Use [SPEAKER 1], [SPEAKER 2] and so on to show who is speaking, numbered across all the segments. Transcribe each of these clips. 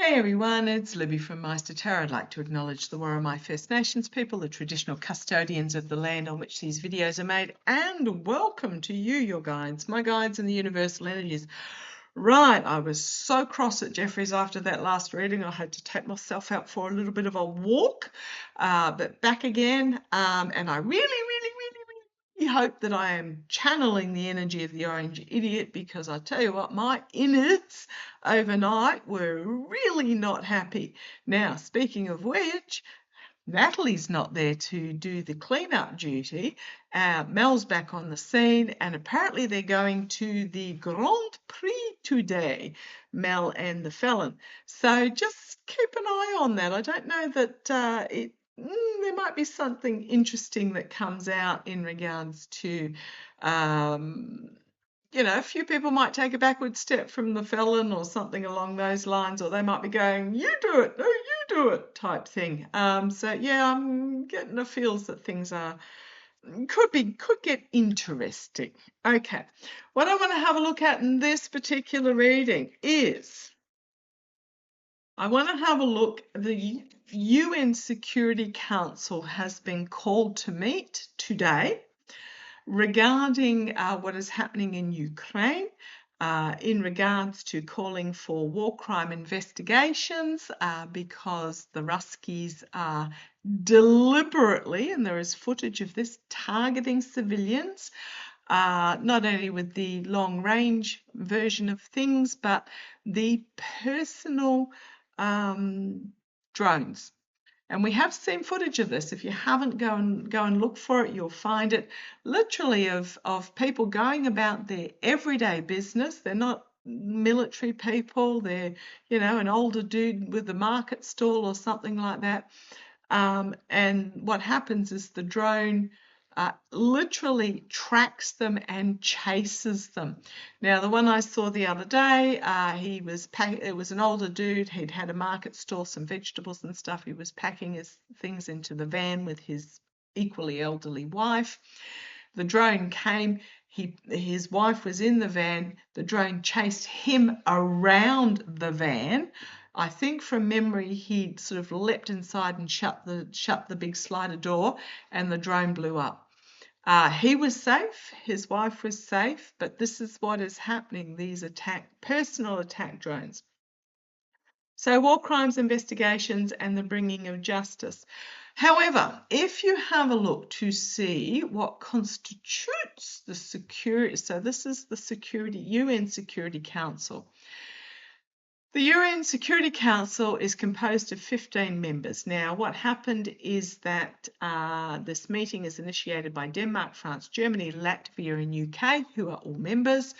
[SPEAKER 1] Hey everyone, it's Libby from maighstirtarot. I'd like to acknowledge the Worimi First Nations people, the traditional custodians of the land on which these videos are made, and welcome to you, your guides, my guides in the universal energies. Right, I was so cross at Jeffries after that last reading, I had to take myself out for a little bit of a walk, but back again, and I really hope that I am channeling the energy of the orange idiot, because I tell you what, my innards overnight were really not happy. Now, speaking of which, Natalie's not there to do the cleanup duty. Mel's back on the scene, and apparently they're going to the Grand Prix today, Mel and the felon. So just keep an eye on that. I don't know that there might be something interesting that comes out in regards to a few people might take a backward step from the felon or something along those lines, or they might be going, you do it, no, you do it type thing. So yeah, I'm getting a feels that things could get interesting. Okay, what I want to have a look at in this particular reading is I want to have a look. The UN Security Council has been called to meet today regarding what is happening in Ukraine, in regards to calling for war crime investigations, because the Ruskies are deliberately, and there is footage of this, targeting civilians, not only with the long range version of things, but the personal drones. And we have seen footage of this. If you haven't, go and look for it. You'll find it literally of people going about their everyday business. They're not military people. They're, an older dude with a market stall or something like that. And what happens is the drone literally tracks them and chases them. Now, the one I saw the other day, it was an older dude. He'd had a market stall, some vegetables and stuff. He was packing his things into the van with his equally elderly wife. The drone came. His wife was in the van. The drone chased him around the van. I think from memory he sort of leapt inside and shut the big slider door, and the drone blew up. He was safe, his wife was safe, but this is what is happening, these personal attack drones. So war crimes investigations and the bringing of justice. However, if you have a look to see what constitutes the security, so this is the UN Security Council. The UN Security Council is composed of 15 members. Now, what happened is that this meeting is initiated by Denmark, France, Germany, Latvia, and UK, who are all members.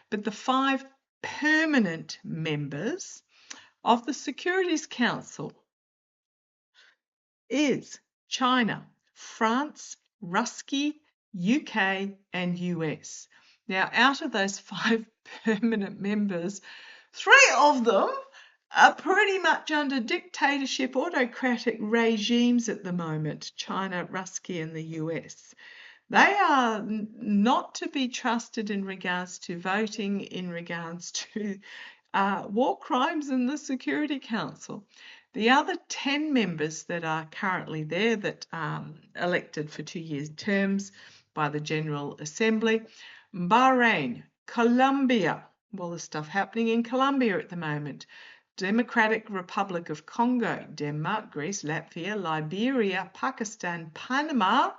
[SPEAKER 1] But the 5 permanent members of the Securities Council is China, France, Rusky, UK, and US. Now, out of those 5 permanent members, 3 of them are pretty much under dictatorship, autocratic regimes at the moment, China, Rusky, and the US. They are not to be trusted in regards to voting, in regards to war crimes in the Security Council. The other 10 members that are currently there, that elected for 2-year terms by the General Assembly: Bahrain, Colombia, well, there's stuff happening in Colombia at the moment, Democratic Republic of Congo, Denmark, Greece, Latvia, Liberia, Pakistan, Panama,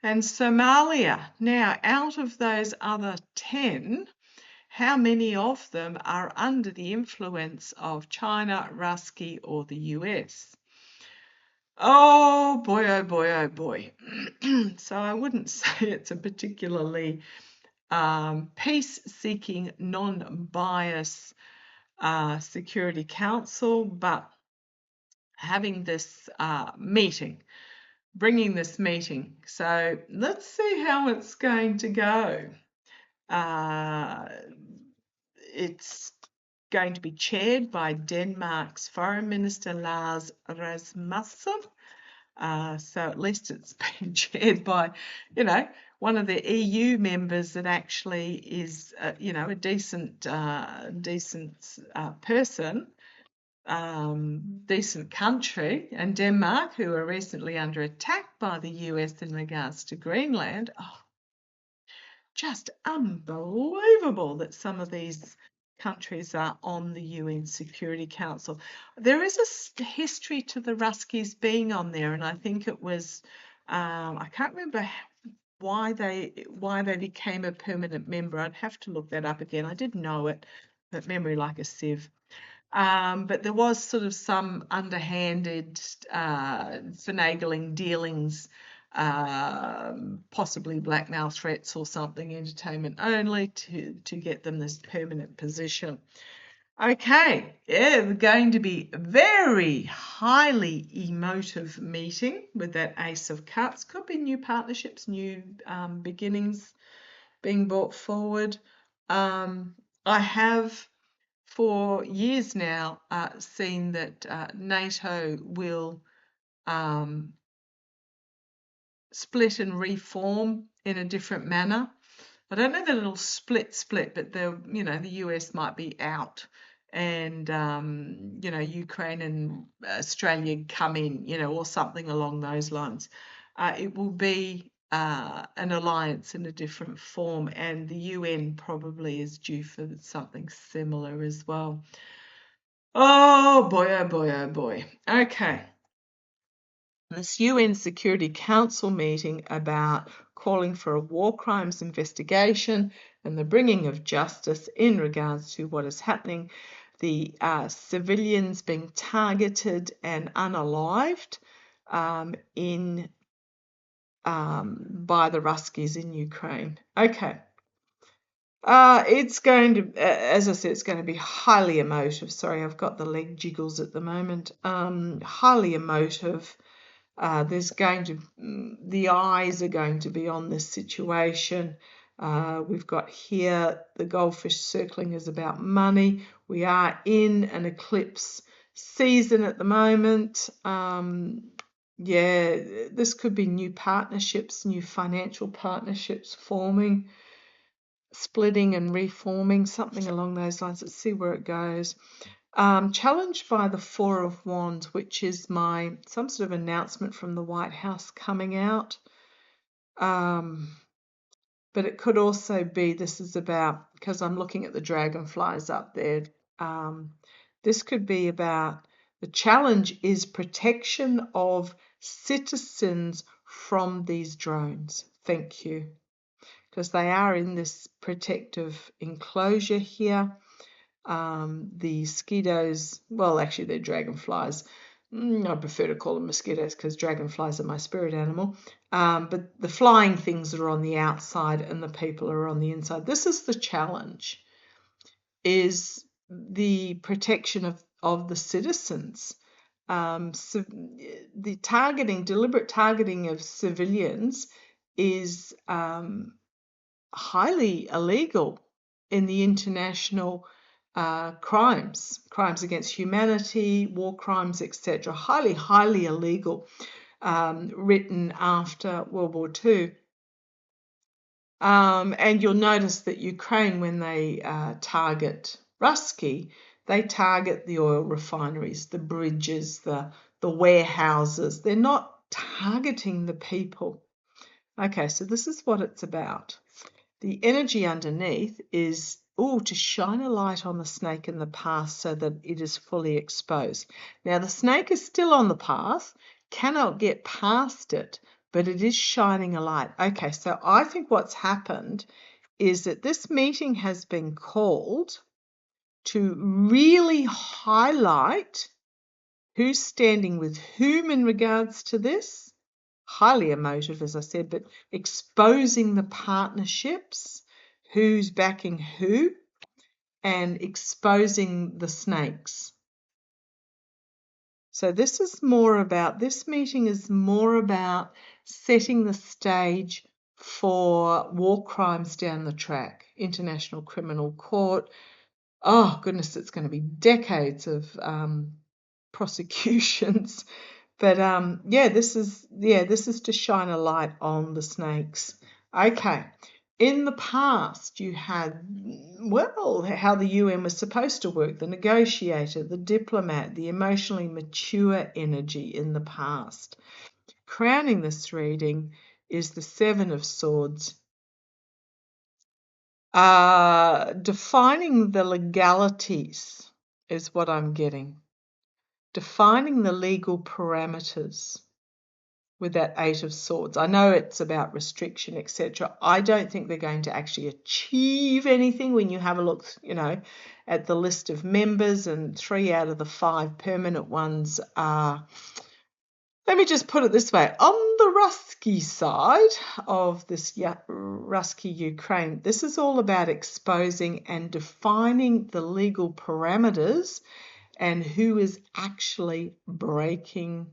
[SPEAKER 1] and Somalia. Now, out of those other 10, how many of them are under the influence of China, Rusky, or the US? Oh boy, oh boy, oh boy. So I wouldn't say it's a particularly peace-seeking, non-bias Security Council, but having this meeting, bringing this meeting. So let's see how it's going to go. It's going to be chaired by Denmark's Foreign Minister Lars Rasmussen. So at least it's been chaired by, one of the EU members that actually is, a decent person. decent country, and Denmark, who were recently under attack by the US in regards to Greenland. Oh, just unbelievable that some of these countries are on the UN Security Council. There is a history to the Ruskies being on there, and I think it was, I can't remember why they became a permanent member. I'd have to look that up again. I did know it, but memory like a sieve. But there was sort of some underhanded finagling dealings, possibly blackmail threats or something, entertainment only, to get them this permanent position. Okay, yeah, we're going to be a very highly emotive meeting with that Ace of Cups. Could be new partnerships, new beginnings being brought forward. I have for years now seen that NATO will split and reform in a different manner. I don't know that it'll split, but the US might be out, and Ukraine and Australia come in, or something along those lines. It will be an alliance in a different form, and the UN probably is due for something similar as well. Oh boy, oh boy, oh boy. Okay. This UN Security Council meeting about calling for a war crimes investigation and the bringing of justice in regards to what is happening, the civilians being targeted and unalived by the Ruskies in Ukraine. Okay. It's going to, as I said, it's going to be highly emotive. Sorry, I've got the leg jiggles at the moment. Highly emotive. The eyes are going to be on this situation. We've got here the goldfish circling is about money. We are in an eclipse season at the moment. This could be new partnerships, new financial partnerships forming, splitting and reforming, something along those lines. Let's see where it goes. Challenged by the Four of Wands, which is some sort of announcement from the White House coming out. But it could also be, this is about, because I'm looking at the dragonflies up there, this could be about, the challenge is protection of citizens from these drones. Thank you. Because they are in this protective enclosure here. The mosquitoes, well, actually they're dragonflies. I prefer to call them mosquitoes because dragonflies are my spirit animal. But the flying things are on the outside and the people are on the inside. This is the challenge, is the protection of the citizens. So the deliberate targeting of civilians is highly illegal in the international crimes against humanity, war crimes, etc. Highly, highly illegal, written after World War II. And you'll notice that Ukraine, when they target Rusky, they target the oil refineries, the bridges, the warehouses. They're not targeting the people. Okay, so this is what it's about. The energy underneath is, to shine a light on the snake in the path so that it is fully exposed. Now, the snake is still on the path, cannot get past it, but it is shining a light. Okay, so I think what's happened is that this meeting has been called to really highlight who's standing with whom in regards to this. Highly emotive, as I said, but exposing the partnerships, who's backing who, and exposing the snakes. So this meeting is more about setting the stage for war crimes down the track. International Criminal Court. Oh goodness, it's going to be decades of prosecutions. But this is to shine a light on the snakes. Okay, In the past, you had, well, how the UN was supposed to work, the negotiator, the diplomat, the emotionally mature energy in the past. Crowning this reading is the Seven of Swords. Defining the legalities is what I'm getting. Defining the legal parameters with that Eight of Swords. I know it's about restriction, etc. I don't think they're going to actually achieve anything when you have a look, at the list of members, and 3 out of the 5 permanent ones are, let me just put it this way, on the Ruski side of this Ruski Ukraine, this is all about exposing and defining the legal parameters and who is actually breaking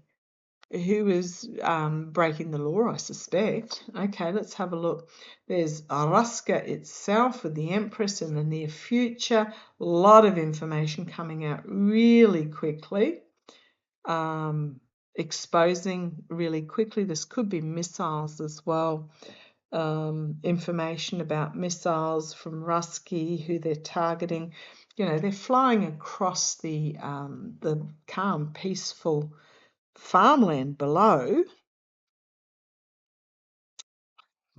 [SPEAKER 1] the law, I suspect. Okay, let's have a look. There's Ruska itself with the Empress in the near future. A lot of information coming out really quickly. Exposing really quickly. This could be missiles as well. Information about missiles from Ruski, who they're targeting. They're flying across the calm, peaceful farmland below.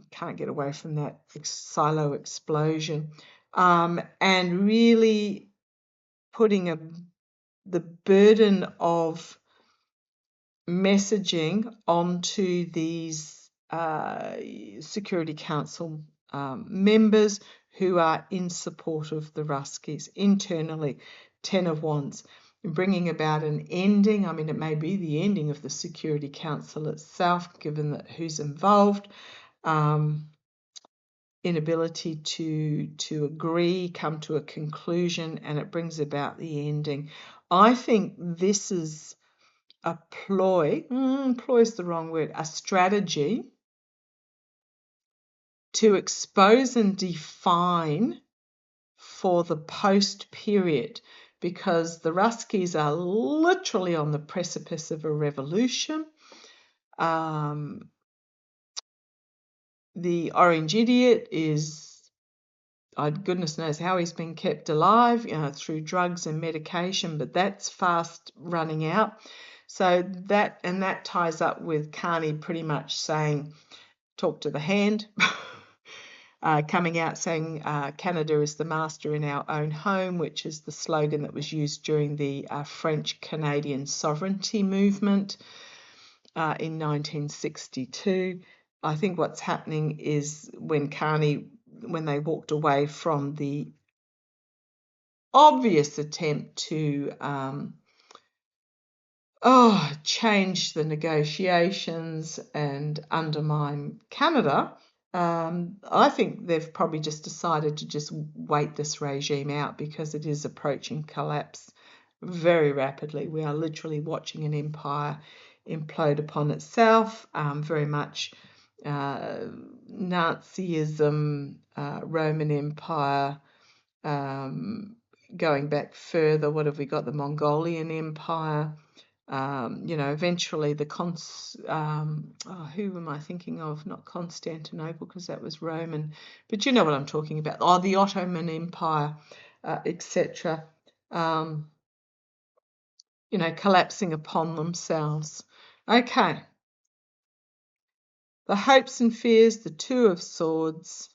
[SPEAKER 1] Can't get away from that silo explosion. And really putting the burden of messaging onto these Security Council members who are in support of the Ruskies internally. 10 of Wands, bringing about an ending. I mean, it may be the ending of the Security Council itself, given that who's involved. Inability to agree, come to a conclusion, and it brings about the ending. I think this is a ploy is the wrong word, a strategy to expose and define for the post period, because the Ruskies are literally on the precipice of a revolution. The Orange Idiot is, goodness knows how he's been kept alive, through drugs and medication, but that's fast running out. So that ties up with Carney pretty much saying, talk to the hand, coming out saying Canada is the master in our own home, which is the slogan that was used during the French-Canadian sovereignty movement in 1962. I think what's happening is when they walked away from the obvious attempt to change the negotiations and undermine Canada, I think they've probably just decided to just wait this regime out, because it is approaching collapse very rapidly. We are literally watching an empire implode upon itself, very much Nazism, Roman Empire, going back further. What have we got? The Mongolian Empire. Eventually the who am I thinking of? Not Constantinople, because that was Roman, but you know what I'm talking about. The Ottoman Empire, etc. Collapsing upon themselves. Okay. The hopes and fears, the Two of Swords,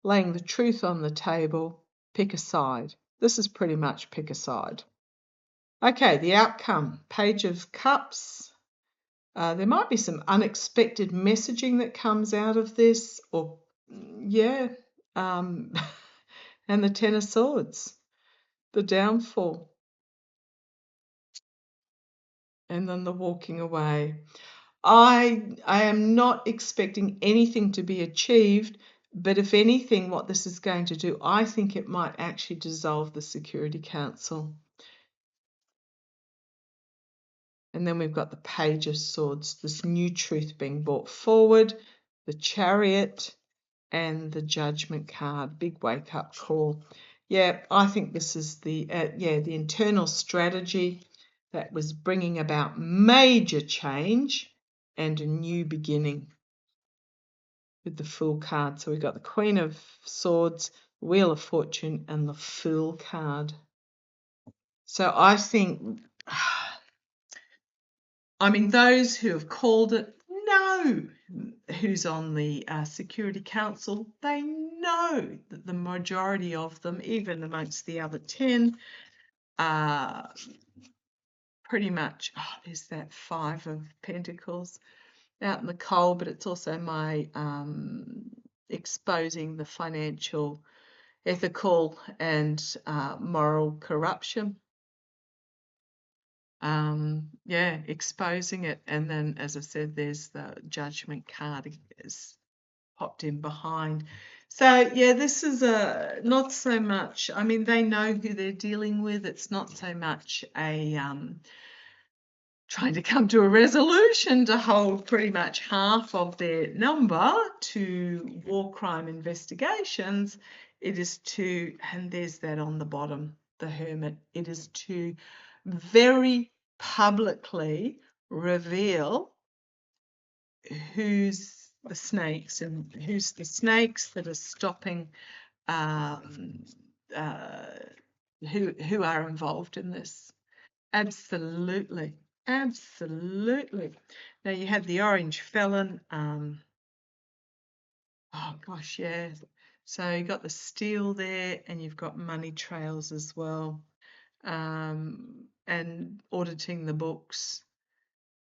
[SPEAKER 1] laying the truth on the table. Pick a side. This is pretty much pick a side. Okay, the outcome, Page of Cups. There might be some unexpected messaging that comes out of this, and the Ten of Swords, the downfall, and then the walking away. I am not expecting anything to be achieved, but if anything, what this is going to do, I think it might actually dissolve the Security Council. And then we've got the Page of Swords, this new truth being brought forward, the Chariot, and the Judgment card, big wake-up call. Yeah, I think this is the internal strategy that was bringing about major change and a new beginning. with the Fool card. So we've got the Queen of Swords, Wheel of Fortune, and the Fool card. So I think, I mean, those who have called it know who's on the Security Council. They know that the majority of them, even amongst the other 10, are pretty much, there's that 5 of Pentacles out in the cold, but it's also my exposing the financial, ethical, and moral corruption. Yeah, exposing it. And then, as I said, there's the Judgment card is popped in behind. So yeah, this is not so much, I mean, they know who they're dealing with. It's not so much a trying to come to a resolution to hold pretty much half of their number to war crime investigations. It is to, and there's that on the bottom, the Hermit, it is to very publicly reveal who's the snakes and who's the snakes that are stopping who are involved in this. Absolutely. Absolutely. Now you had the orange felon. Oh gosh, yeah. So you got the steel there, and you've got money trails as well, and auditing the books.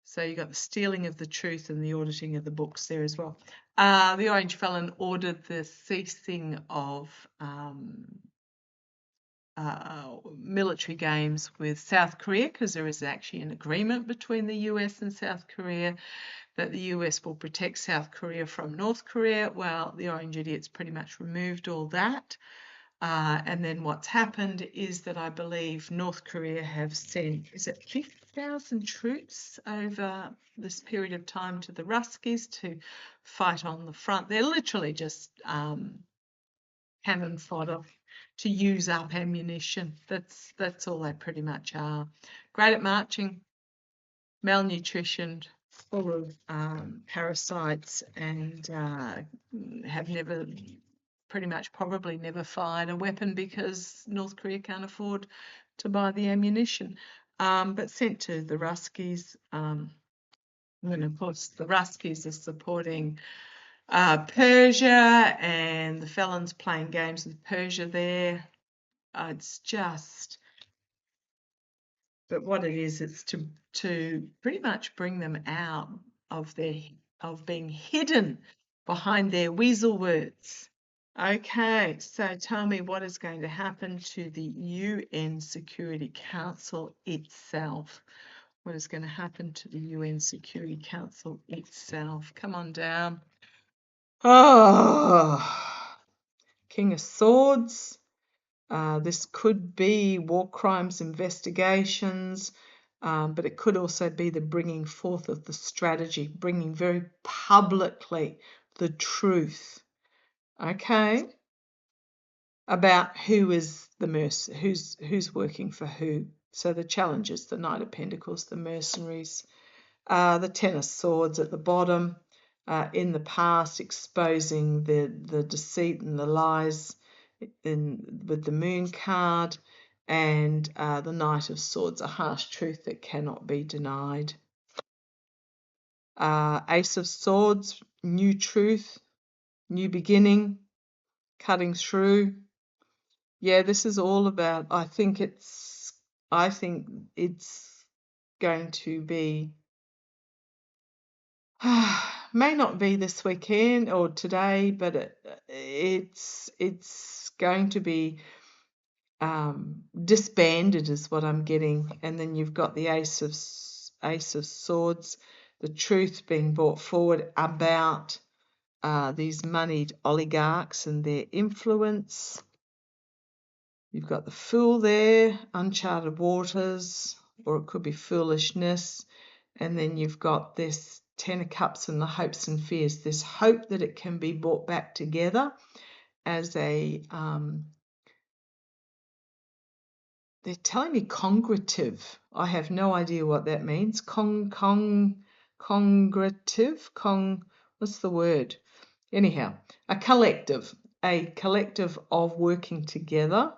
[SPEAKER 1] So you got the stealing of the truth and the auditing of the books there as well. The orange felon ordered the ceasing of military games with South Korea, because there is actually an agreement between the US and South Korea that the US will protect South Korea from North Korea. Well, the orange idiots pretty much removed all that. And then what's happened is that I believe North Korea have sent, is it 50,000 troops over this period of time to the Ruskies to fight on the front. They're literally just cannon fodder to use up ammunition. That's all they pretty much are. Great at marching, malnutritioned, full of parasites, and have never, pretty much probably never fired a weapon because North Korea can't afford to buy the ammunition. But sent to the Ruskies. And of course, the Ruskies are supporting Persia, and the felons playing games with Persia there. It's just, but what it is, it's to pretty much bring them out of being hidden behind their weasel words. Okay, so tell me what is going to happen to the UN Security Council itself. What is going to happen to the UN Security Council itself? Come on down. Oh, King of Swords. This could be war crimes investigations, but it could also be the bringing forth of the strategy, bringing very publicly the truth, okay, about who is the who's working for who. So the challenges, the Knight of Pentacles, the mercenaries, the Ten of Swords at the bottom, in the past, exposing the deceit and the lies with the Moon card, and the Knight of Swords, a harsh truth that cannot be denied. Ace of Swords, new truth, new beginning, cutting through. Yeah, this is all about, I think it's going to be, may not be this weekend or today, but it's going to be disbanded is what I'm getting. And then you've got the Ace of Swords, the truth being brought forward about these moneyed oligarchs and their influence. You've got the Fool there, uncharted waters, or it could be foolishness. And then you've got this Ten of Cups and the hopes and fears, this hope that it can be brought back together as a, they're telling me congruative. I have no idea what that means. Congruative? What's the word? Anyhow, a collective of working together,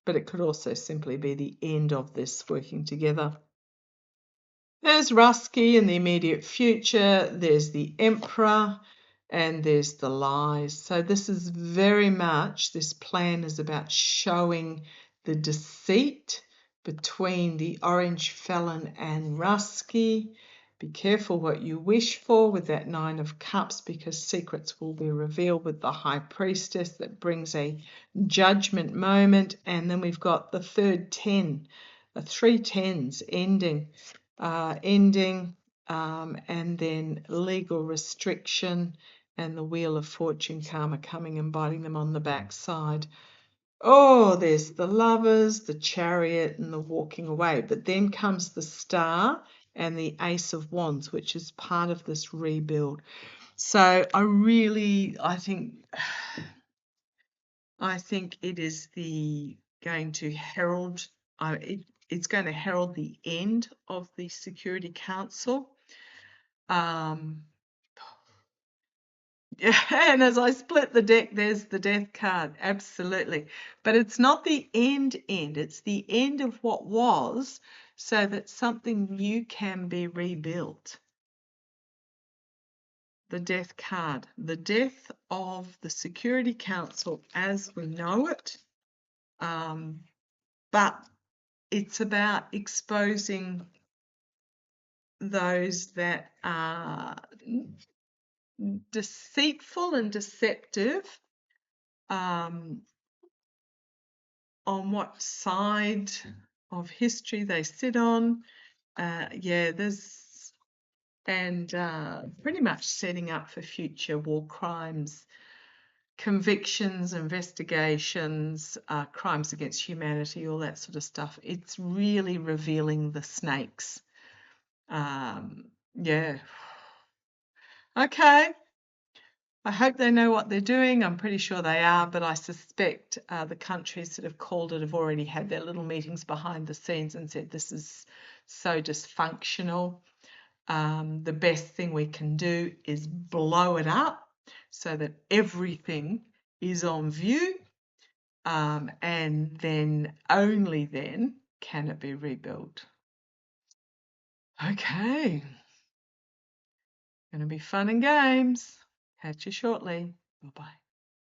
[SPEAKER 1] but it could also simply be the end of this working together. There's Rusky in the immediate future, there's the Emperor, and there's the lies. So this is very much, this plan is about showing the deceit between the Orange Felon and Rusky. Be careful what you wish for with that Nine of Cups, because secrets will be revealed with the High Priestess. That brings a judgment moment. And then we've got the third 10, the 3 tens ending, and then legal restriction and the Wheel of Fortune karma coming and biting them on the backside. Oh, there's the Lovers, the Chariot, and the walking away. But then comes the Star and the Ace of Wands, which is part of this rebuild. So I think it is going to herald. It's going to herald the end of the Security Council. Yeah, and as I split the deck, there's the Death card, absolutely. But it's not the end, it's the end of what was, so that something new can be rebuilt. The Death card, the death of the Security Council as we know it, but it's about exposing those that are deceitful and deceptive, on what side of history they sit on. Pretty much setting up for future war crimes, convictions, investigations, crimes against humanity, all that sort of stuff. It's really revealing the snakes. Yeah. Okay. I hope they know what they're doing. I'm pretty sure they are, but I suspect the countries that have called it have already had their little meetings behind the scenes and said this is so dysfunctional. The best thing we can do is blow it up so that everything is on view, and then only then can it be rebuilt. Okay. Going to be fun and games. Catch you shortly. Bye-bye.